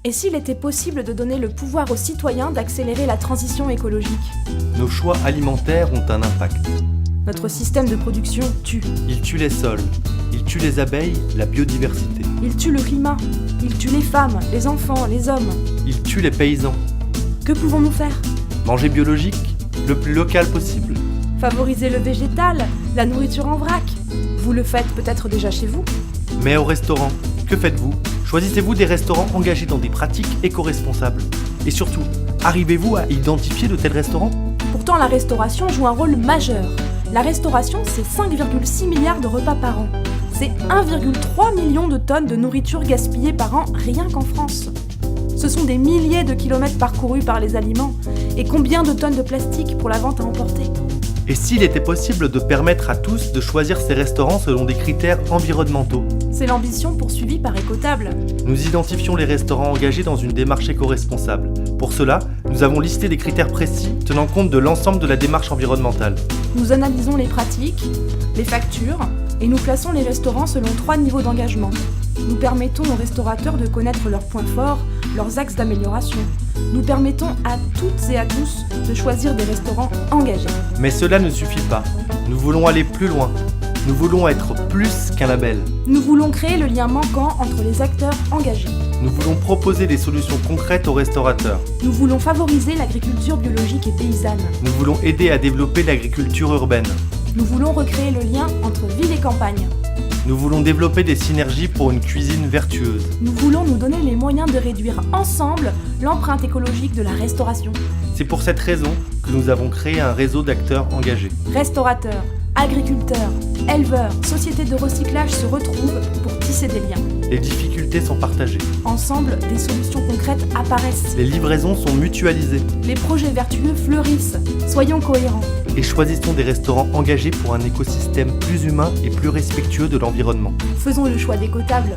Et s'il était possible de donner le pouvoir aux citoyens d'accélérer la transition écologique? Nos choix alimentaires ont un impact. Notre système de production tue. Il tue les sols, il tue les abeilles, la biodiversité. Il tue le climat. Il tue les femmes, les enfants, les hommes. Il tue les paysans. Que pouvons-nous faire? Manger biologique, le plus local possible. Favoriser le végétal, la nourriture en vrac. Vous le faites peut-être déjà chez vous? Mais au restaurant, que faites-vous? Choisissez-vous des restaurants engagés dans des pratiques éco-responsables? Et surtout, arrivez-vous à identifier de tels restaurants? Pourtant, la restauration joue un rôle majeur. La restauration, c'est 5,6 milliards de repas par an. C'est 1,3 million de tonnes de nourriture gaspillée par an, rien qu'en France. Ce sont des milliers de kilomètres parcourus par les aliments. Et combien de tonnes de plastique pour la vente à emporter? Et s'il était possible de permettre à tous de choisir ces restaurants selon des critères environnementaux? C'est l'ambition poursuivie par Écotable. Nous identifions les restaurants engagés dans une démarche éco-responsable. Pour cela, nous avons listé des critères précis tenant compte de l'ensemble de la démarche environnementale. Nous analysons les pratiques, les factures, et nous plaçons les restaurants selon 3 niveaux d'engagement. Nous permettons aux restaurateurs de connaître leurs points forts, leurs axes d'amélioration. Nous permettons à toutes et à tous de choisir des restaurants engagés. Mais cela ne suffit pas. Nous voulons aller plus loin. Nous voulons être plus qu'un label. Nous voulons créer le lien manquant entre les acteurs engagés. Nous voulons proposer des solutions concrètes aux restaurateurs. Nous voulons favoriser l'agriculture biologique et paysanne. Nous voulons aider à développer l'agriculture urbaine. Nous voulons recréer le lien entre ville et campagne. Nous voulons développer des synergies pour une cuisine vertueuse. Nous voulons nous donner les moyens de réduire ensemble l'empreinte écologique de la restauration. C'est pour cette raison que nous avons créé un réseau d'acteurs engagés. Restaurateurs, agriculteurs, éleveurs, sociétés de recyclage se retrouvent pour tisser des liens. Les difficultés sont partagées. Ensemble, des solutions concrètes apparaissent. Les livraisons sont mutualisées. Les projets vertueux fleurissent. Soyons cohérents. Et choisissons des restaurants engagés pour un écosystème plus humain et plus respectueux de l'environnement. Faisons le choix d'Écotable.